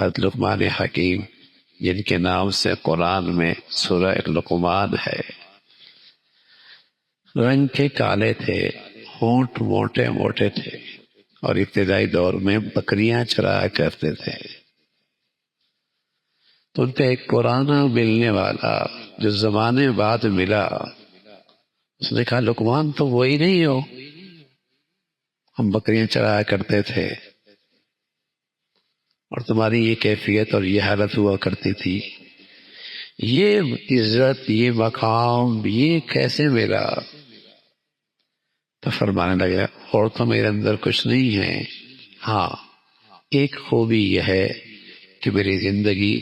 حضرت لقمان حکیم جن کے نام سے قرآن میں سورہ لقمان ہے، رنگ کے کالے تھے، ہونٹ موٹے موٹے تھے، اور ابتدائی دور میں بکریاں چرایا کرتے تھے۔ تو ان پہ ایک پرانا ملنے والا جو زمانے بعد ملا، اس نے کہا لقمان تو وہی نہیں ہو، ہم بکریاں چرایا کرتے تھے اور تمہاری یہ کیفیت اور یہ حالت ہوا کرتی تھی، یہ عزت، یہ مقام، یہ کیسے ملا؟ تو فرمانے لگا اور تو میرے اندر کچھ نہیں ہے، ہاں ایک خوبی یہ ہے کہ میری زندگی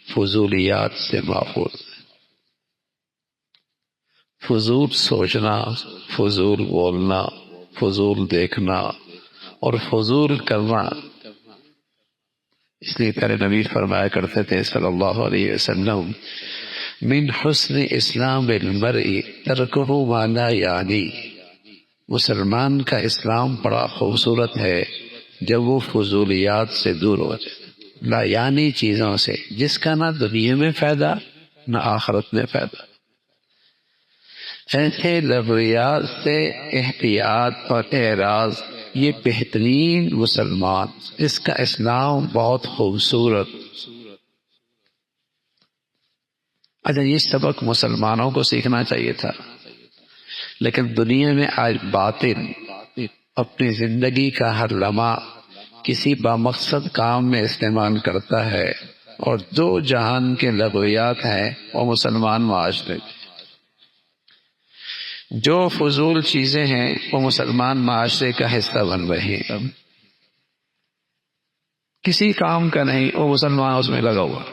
فضولیات سے محفوظ ہے۔ فضول سوچنا، فضول بولنا، فضول دیکھنا اور فضول کرنا، اس لیے پیارے نبی فرمایا کرتے تھے صلی اللہ علیہ وسلم، من حسن اسلام المرء ترکہ ما لا یعنی، مسلمان کا اسلام بڑا خوبصورت ہے جب وہ فضولیات سے دور ہو جائے، لا یعنی چیزوں سے جس کا نہ دنیا میں فائدہ نہ آخرت میں فائدہ۔ ایسے لغویات سے احتیاط اور اعراض، یہ بہترین مسلمان، اس کا اسلام بہت خوبصورت۔ اچھا یہ سبق مسلمانوں کو سیکھنا چاہیے تھا، لیکن دنیا میں آج باطل اپنی زندگی کا ہر لمحہ کسی بامقصد کام میں استعمال کرتا ہے، اور دو جہان کے لغویات ہیں وہ مسلمان معاشرے میں، جو فضول چیزیں ہیں وہ مسلمان معاشرے کا حصہ بن رہی ہیں، کسی کام کا نہیں، وہ مسلمان اس میں لگا ہوا۔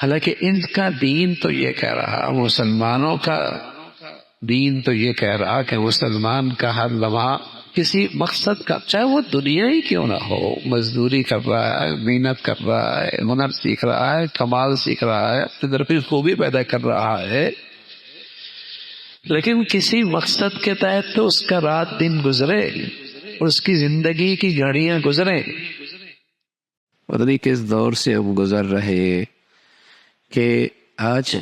حالانکہ ان کا دین تو یہ کہہ رہا، مسلمانوں کا دین تو یہ کہہ رہا کہ مسلمان کا ہر لمحہ کسی مقصد کا، چاہے وہ دنیا ہی کیوں نہ ہو، مزدوری کر رہا ہے، محنت کر رہا ہے، ہنر سیکھ رہا ہے، کمال سیکھ رہا ہے، اپنی طرف خوبی پیدا کر رہا ہے، لیکن کسی مقصد کے تحت تو اس کا رات دن گزرے اور اس کی زندگی کی گھڑیاں گزرے۔ پتہ نہیں کس دور سے ہم گزر رہے ہیں کہ آج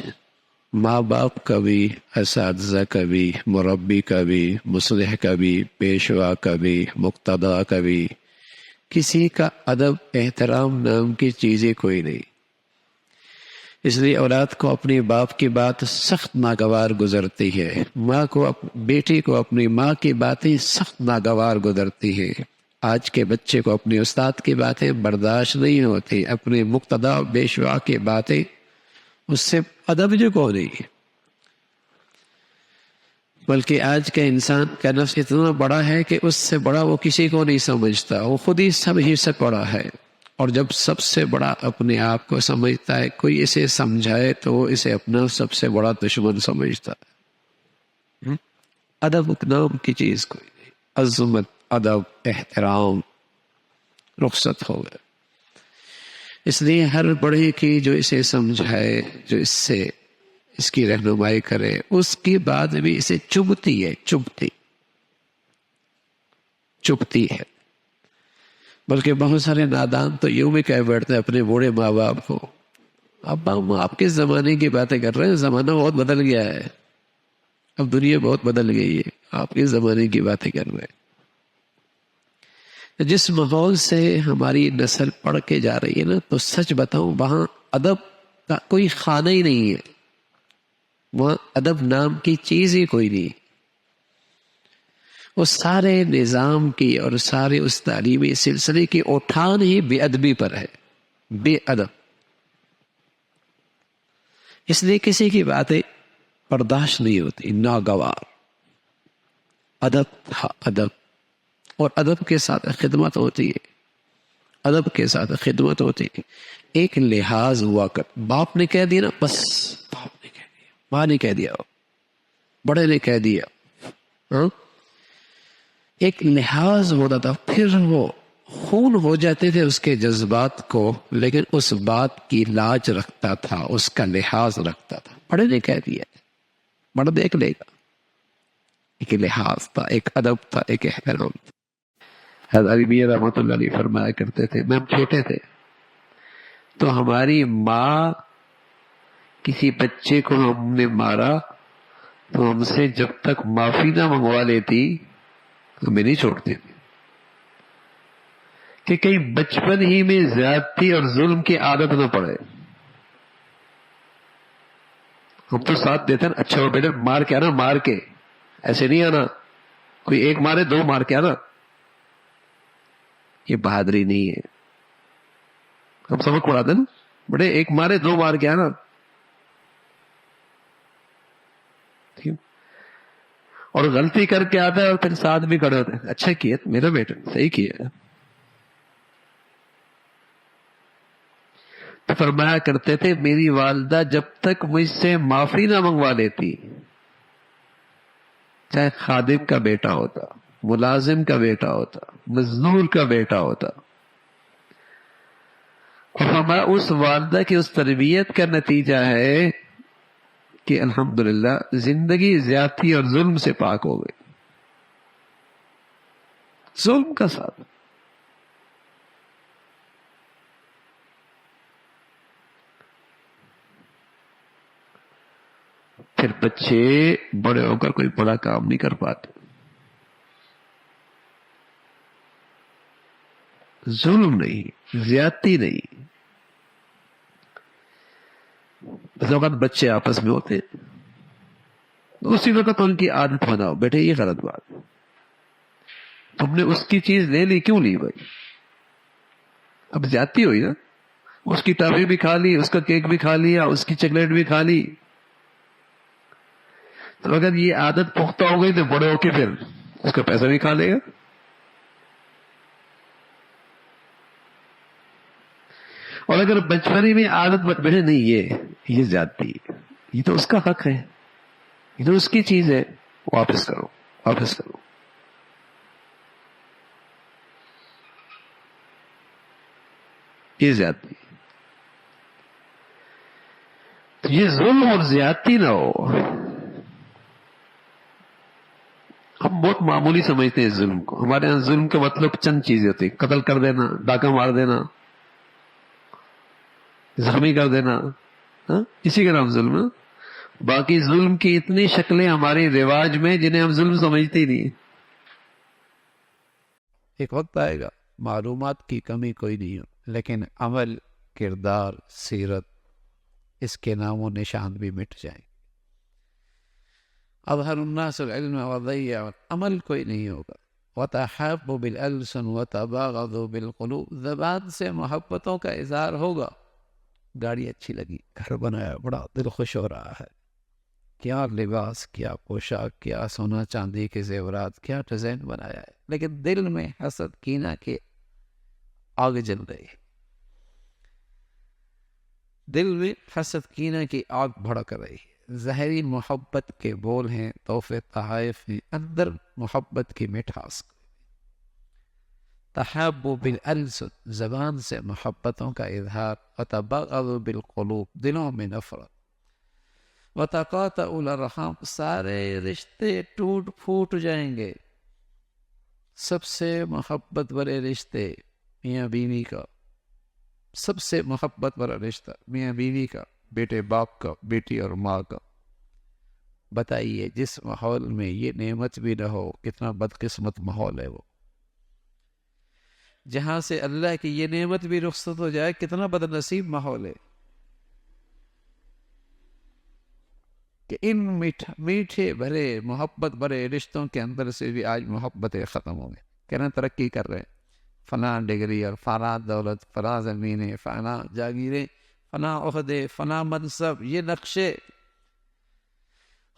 ماں باپ کا بھی، اساتذہ کا بھی، مربی کا بھی، مصلح کا بھی، پیشوا کا بھی، مقتدی کا بھی، کسی کا ادب احترام نام کی چیزیں کوئی نہیں۔ اس لیے اولاد کو اپنی باپ کی بات سخت ناگوار گزرتی ہے، ماں کو، بیٹی کو اپنی ماں کی باتیں سخت ناگوار گزرتی ہیں۔ آج کے بچے کو اپنی استاد کی باتیں برداشت نہیں ہوتی، اپنے مقتدی پیشوا کی باتیں، اس سے ادب جو کو نہیں۔ بلکہ آج کا انسان کا نفس اتنا بڑا ہے کہ اس سے بڑا وہ کسی کو نہیں سمجھتا، وہ خود ہی سب ہی سے بڑا ہے، اور جب سب سے بڑا اپنے آپ کو سمجھتا ہے، کوئی اسے سمجھائے تو وہ اسے اپنا سب سے بڑا دشمن سمجھتا ہے۔ ادب نام کی چیز کوئی نہیں، عظمت، ادب، احترام رخصت ہو گئے۔ اس لیے ہر بڑے کی جو اسے سمجھائے، جو اس کی رہنمائی کرے، اس کی بات بھی اسے چبھتی ہے، چبھتی ہے۔ بلکہ بہت سارے نادان تو یوں بھی کہہ بیٹھتے ہیں اپنے بوڑھے ماں باپ کو، اب ہم آپ کے زمانے کی باتیں کر رہے ہیں، زمانہ بہت بدل گیا ہے، اب دنیا بہت بدل گئی ہے، آپ کے زمانے کی باتیں کر رہے ہیں۔ جس ماحول سے ہماری نسل پڑھ کے جا رہی ہے نا، تو سچ بتاؤں وہاں ادب کا کوئی خانہ ہی نہیں ہے، وہاں ادب نام کی چیز ہی کوئی نہیں۔ وہ سارے نظام کی اور سارے اس تعلیمی سلسلے کی اٹھان ہی بے ادبی پر ہے، بے ادب۔ اس لیے کسی کی باتیں برداشت نہیں ہوتی، ناگوار۔ ادب، ہاں ادب، اور ادب کے ساتھ خدمت ہوتی ہے، ادب کے ساتھ خدمت ہوتی ہے۔ ایک لحاظ ہوا کر، باپ نے کہہ دیا نا، بس باپ نے کہہ دیا، ماں نے کہہ دیا، بڑے نے کہہ دیا، ہاں، ایک لحاظ ہوتا تھا، پھر وہ خون ہو جاتے تھے اس کے جذبات کو، لیکن اس بات کی لاج رکھتا تھا، اس کا لحاظ رکھتا تھا۔ بڑے نے کہہ دیا، بڑا دیکھ لے گا۔ ایک لحاظ تھا، ایک ادب تھا، ایک احترام تھا۔ حضرت علی میاں رحمۃ اللہ علیہ فرمایا کرتے تھے، میں ہم چھوٹے تھے تو ہماری ماں کسی بچے کو ہم نے مارا تو ہم سے جب تک معافی نہ منگوا لیتی ہمیں نہیں چھوڑتی تھی، کہ کہیں بچپن ہی میں زیادتی اور ظلم کی عادت نہ پڑے۔ ہم تو ساتھ دیتے ہیں، اچھا ہو بیٹا مار کے آنا، مار کے، ایسے نہیں آنا، کوئی ایک مارے دو مار کے آنا، یہ بہادری نہیں ہے۔ ہم سبق پڑھاتے نا، بڑے ایک مارے دو مار کے آنا، اور غلطی کر کے آتا ہے اور پھر ساتھ بھی کھڑے ہوتے ہیں، اچھا کیا میرا بیٹا، صحیح کیا۔ تو فرمایا کرتے تھے میری والدہ جب تک مجھ سے معافی نہ منگوا لیتی، چاہے خادم کا بیٹا ہوتا، ملازم کا بیٹا ہوتا، مزدور کا بیٹا ہوتا، اور فرمایا اس والدہ کی اس تربیت کا نتیجہ ہے کہ الحمدللہ زندگی زیادتی اور ظلم سے پاک ہو گئی۔ ظلم کا ساتھ پھر بچے بڑے ہو کر کوئی بڑا کام نہیں کر پاتے، ظلم نہیں، زیادتی نہیں۔ بس اوقات بچے آپس میں ہوتے ہیں، اسی وقت ان کی عادت بناؤ، بیٹے یہ غلط بات، تم نے اس کی چیز لے لی، کیوں لی بھائی؟ اب زیادتی ہوئی نا، اس کی ٹافی بھی کھا لی، اس کا کیک بھی کھا لیا، اس کی چاکلیٹ بھی کھا لی۔ تو اگر یہ عادت پختہ ہو گئی تو بڑے ہو کے پھر اس کا پیسہ بھی کھا لے گا۔ اور اگر بچپن ہی میں عادت بیٹھے نہیں، یہ زیادتی ہے، یہ تو اس کا حق ہے، یہ تو اس کی چیز ہے، واپس کرو، واپس کرو۔ یہ زیادتی، یہ ظلم اور زیادتی نہ ہو۔ ہم بہت معمولی سمجھتے ہیں ظلم کو، ہمارے یہاں ظلم کا مطلب چند چیزیں ہوتی ہیں، قتل کر دینا، ڈاکہ مار دینا، زخمی کر دینا، اسی کا نام ظلم ہے۔ باقی ظلم کی اتنی شکلیں ہمارے رواج میں جنہیں ہم ظلم سمجھتے ہی نہیں۔ ایک وقت آئے گا معلومات کی کمی کوئی نہیں ہو، لیکن عمل، کردار، سیرت، اس کے نام و نشان بھی مٹ جائیں۔ اظہر الناس العلم وضیع، عمل کوئی نہیں ہوگا۔ وتحابوا بالالسن وتباغضوا بالقلوب، زبان سے محبتوں کا اظہار ہوگا، گاڑی اچھی لگی، گھر بنایا، بڑا دل خوش ہو رہا ہے، کیا لباس، کیا پوشاک، کیا سونا چاندی کے زیورات، کیا ڈیزائن بنایا ہے، لیکن دل میں حسد کینہ کے آگ جل رہی ہے، دل میں حسد کینہ کی آگ بھڑک رہی ہے۔ ظاہری محبت کے بول ہیں، تحفے تحائف ہیں، اندر محبت کی مٹھاس۔ تحابوا بالالسن، زبان سے محبتوں کا اظہار، وتباغضوا بالقلوب، دلوں میں نفرت، وتقاطعوا الارحام، سارے رشتے ٹوٹ پھوٹ جائیں گے۔ سب سے محبت والے رشتے میاں بیوی کا، سب سے محبت والا رشتہ میاں بیوی کا، بیٹے باپ کا، بیٹی اور ماں کا۔ بتائیے جس ماحول میں یہ نعمت بھی نہ ہو کتنا بدقسمت ماحول ہے وہ، جہاں سے اللہ کی یہ نعمت بھی رخصت ہو جائے کتنا بد نصیب ماحول ہے کہ ان میٹھے بھرے محبت بھرے رشتوں کے اندر سے بھی آج محبتیں ختم ہو گئی۔ کہنا ترقی کر رہے ہیں، فلاں ڈگری اور فلاں دولت، فلاں زمینیں، فلاں جاگیریں، فلاں عہدے، فلاں منصب، یہ نقشے،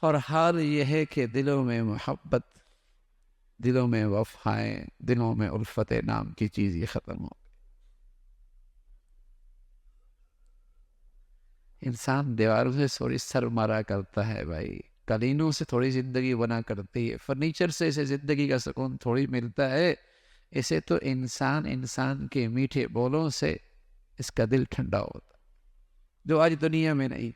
اور حال یہ ہے کہ دلوں میں محبت، دلوں میں وفائیں، دلوں میں الفت نام کی چیز یہ ختم ہو۔ انسان دیواروں سے تھوڑی سر مارا کرتا ہے بھائی، قالینوں سے تھوڑی زندگی بنا کرتی ہے، فرنیچر سے اسے زندگی کا سکون تھوڑی ملتا ہے، اسے تو انسان کے میٹھے بولوں سے اس کا دل ٹھنڈا ہوتا، جو آج دنیا میں نہیں۔